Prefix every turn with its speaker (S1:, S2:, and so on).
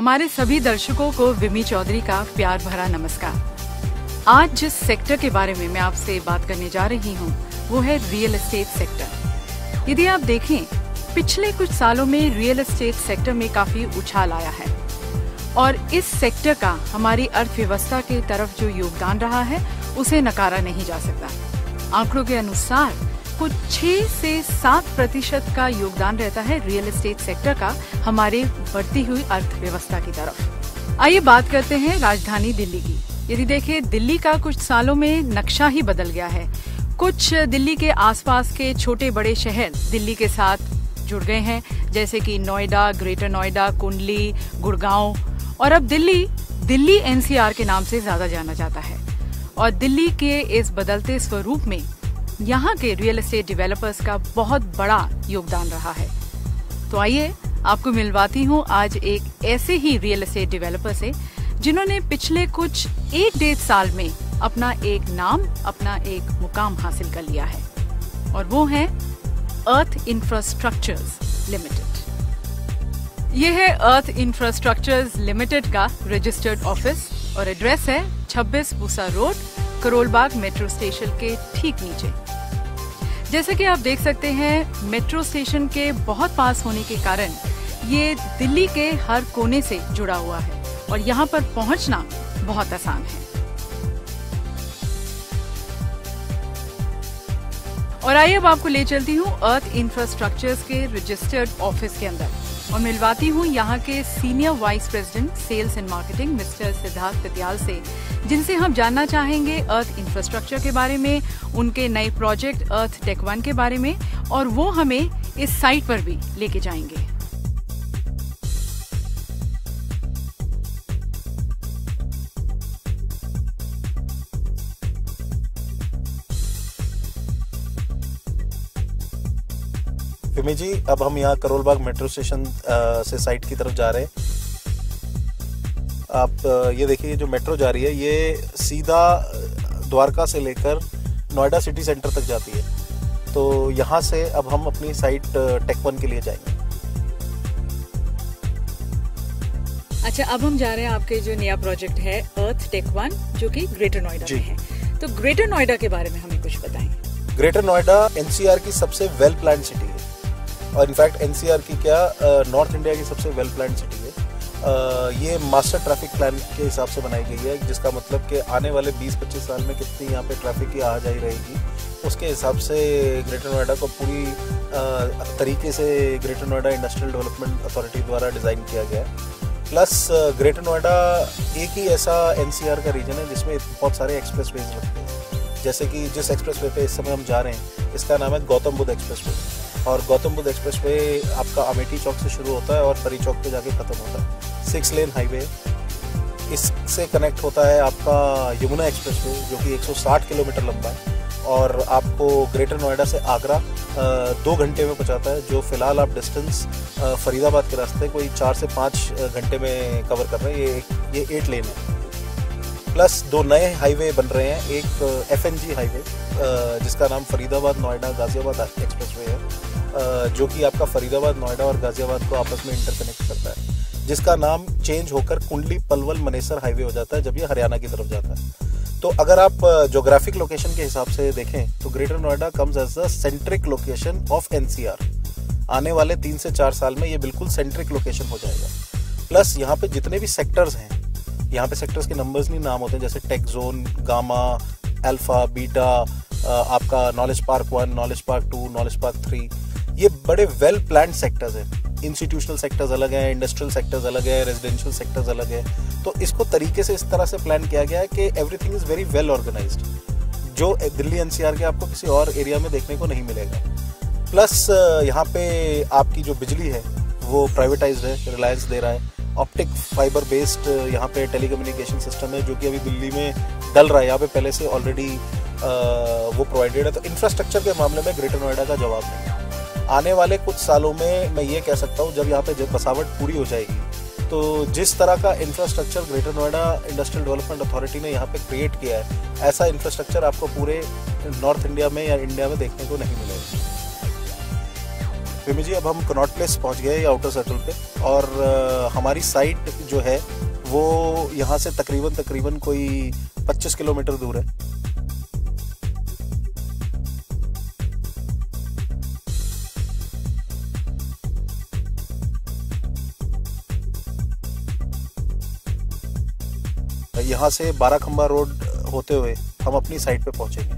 S1: हमारे सभी दर्शकों को विमी चौधरी का प्यार भरा नमस्कार। आज जिस सेक्टर के बारे में मैं आपसे बात करने जा रही हूँ वो है रियल एस्टेट सेक्टर। यदि आप देखें, पिछले कुछ सालों में रियल एस्टेट सेक्टर में काफी उछाल आया है और इस सेक्टर का हमारी अर्थव्यवस्था की तरफ जो योगदान रहा है उसे नकारा नहीं जा सकता। आंकड़ों के अनुसार कुछ 6 से 7% का योगदान रहता है रियल एस्टेट सेक्टर का हमारे बढ़ती हुई अर्थव्यवस्था की तरफ। आइए बात करते हैं राजधानी दिल्ली की। यदि देखें, दिल्ली का कुछ सालों में नक्शा ही बदल गया है। कुछ दिल्ली के आसपास के छोटे बड़े शहर दिल्ली के साथ जुड़ गए हैं, जैसे कि नोएडा, ग्रेटर नोएडा, कुंडली, गुड़गांव, और अब दिल्ली एनसीआर के नाम से ज्यादा जाना जाता है। और दिल्ली के इस बदलते स्वरूप में यहाँ के रियल एस्टेट डेवलपर्स का बहुत बड़ा योगदान रहा है। तो आइए आपको मिलवाती हूँ आज एक ऐसे ही रियल एस्टेट डेवलपर से जिन्होंने पिछले कुछ 1-1.5 साल में अपना एक नाम, अपना एक मुकाम हासिल कर लिया है, और वो है अर्थ इंफ्रास्ट्रक्चर्स लिमिटेड। ये है अर्थ इंफ्रास्ट्रक्चर्स लिमिटेड का रजिस्टर्ड ऑफिस और एड्रेस है 26 Pusa road, Karol Bagh metro station के ठीक नीचे। जैसे कि आप देख सकते हैं, मेट्रो स्टेशन के बहुत पास होने के कारण ये दिल्ली के हर कोने से जुड़ा हुआ है और यहाँ पर पहुँचना बहुत आसान है। और आइए अब आपको ले चलती हूँ अर्थ इंफ्रास्ट्रक्चर्स के रजिस्टर्ड ऑफिस के अंदर और मिलवाती हूँ यहाँ के senior vice president sales and marketing mister Siddharth Katyal से, जिनसे हम जानना चाहेंगे अर्थ इंफ्रास्ट्रक्चर के बारे में, उनके नए प्रोजेक्ट अर्थ टेक 1 के बारे में, और वो हमें इस साइट पर भी लेके जाएंगे।
S2: विमी जी, अब हम यहाँ करोल बाग मेट्रो स्टेशन से साइट की तरफ जा रहे हैं। आप ये देखिए, जो मेट्रो जा रही है ये सीधा द्वारका से लेकर नोएडा सिटी सेंटर तक जाती है। तो यहाँ से अब हम अपनी साइट टेक 1 के लिए जाएंगे।
S1: अच्छा, अब हम जा रहे हैं आपके जो नया प्रोजेक्ट है अर्थ टेक 1, जो कि ग्रेटर नोएडा में है। तो ग्रेटर नोएडा के बारे में हमें कुछ बताएंगे।
S2: ग्रेटर नोएडा एनसीआर की सबसे वेल प्लान्ड सिटी है, और इनफैक्ट एनसीआर की क्या, नॉर्थ इंडिया की सबसे वेल प्लान्ड सिटी है। ये मास्टर ट्रैफिक प्लान के हिसाब से बनाई गई है, जिसका मतलब कि आने वाले 20-25 साल में कितनी यहाँ पे ट्रैफिक की आवाजाही रहेगी, उसके हिसाब से ग्रेटर नोएडा को पूरी तरीके से greater Noida industrial development authority द्वारा डिज़ाइन किया गया है। प्लस ग्रेटर नोएडा एक ही ऐसा एनसीआर का रीजन है जिसमें बहुत सारे एक्सप्रेस वेज लगते हैं। जैसे कि जिस एक्सप्रेस वे पे इस समय हम जा रहे हैं, इसका नाम है गौतम बुद्ध एक्सप्रेस वे, और गौतम बुद्ध एक्सप्रेस वे आपका अमेठी चौक से शुरू होता है और परी चौक पे जाके ख़त्म होता है। 6 लेन हाईवे, इससे कनेक्ट होता है आपका यमुना एक्सप्रेस वे, जो कि 160 किलोमीटर लंबा है और आपको ग्रेटर नोएडा से आगरा 2 घंटे में पहुंचाता है, जो फिलहाल आप डिस्टेंस फरीदाबाद के रास्ते कोई 4 से 5 घंटे में कवर कर रहे हैं। ये 8 लेन है। प्लस 2 नए हाईवे बन रहे हैं, एक FNG हाईवे जिसका नाम फरीदाबाद नोएडा गाजियाबाद एक्सप्रेस वे है, जो कि आपका फरीदाबाद, नोएडा और गाजियाबाद को आपस में इंटरकनेक्ट करता है, जिसका नाम चेंज होकर कुंडली पलवल मनेसर हाईवे हो जाता है जब ये हरियाणा की तरफ जाता है। तो अगर आप ज्योग्राफिक लोकेशन के हिसाब से देखें तो Greater Noida comes as the centric location of NCR. आने वाले 3 से 4 साल में ये बिल्कुल सेंट्रिक लोकेशन हो जाएगा। प्लस यहाँ पे जितने भी सेक्टर्स हैं, यहाँ पे सेक्टर्स के नंबर्स नहीं नाम होते हैं, जैसे Tech Zone, Gamma, Alpha, Beta, आपका Knowledge Park 1, Knowledge Park 2, Knowledge Park 3, ये बड़े वेल प्लान्ड सेक्टर्स हैं। इंस्टीट्यूशनल सेक्टर्स अलग हैं, इंडस्ट्रियल सेक्टर्स अलग है, रेजिडेंशियल सेक्टर्स अलग है। तो इसको तरीके से इस तरह से प्लान किया गया है कि everything is very well organised, जो दिल्ली एनसीआर के आपको किसी और एरिया में देखने को नहीं मिलेगा। प्लस यहाँ पे आपकी जो बिजली है वो प्राइवेटाइज्ड है, रिलायंस दे रहा है। ऑप्टिक फाइबर बेस्ड यहाँ पे टेलीकम्युनिकेशन सिस्टम है, जो कि अभी दिल्ली में डल रहा है, यहाँ पे पहले से ऑलरेडी वो प्रोवाइडेड है। तो इंफ्रास्ट्रक्चर के मामले में ग्रेटर नोएडा का जवाब नहीं है। आने वाले कुछ सालों में मैं ये कह सकता हूँ, जब यहाँ पे बसावट पूरी हो जाएगी, तो जिस तरह का infrastructure greater Noida industrial development authority ने यहाँ पे क्रिएट किया है, ऐसा इंफ्रास्ट्रक्चर आपको पूरे नॉर्थ इंडिया में या इंडिया में देखने को नहीं मिलेगा। विमी जी, अब हम कनॉट प्लेस पहुंच गए आउटर सर्कल पे, और हमारी साइट जो है वो यहाँ से तकरीबन कोई 25 किलोमीटर दूर है। यहाँ से 12 खंबा रोड होते हुए हम अपनी साइट पे पहुंचेंगे।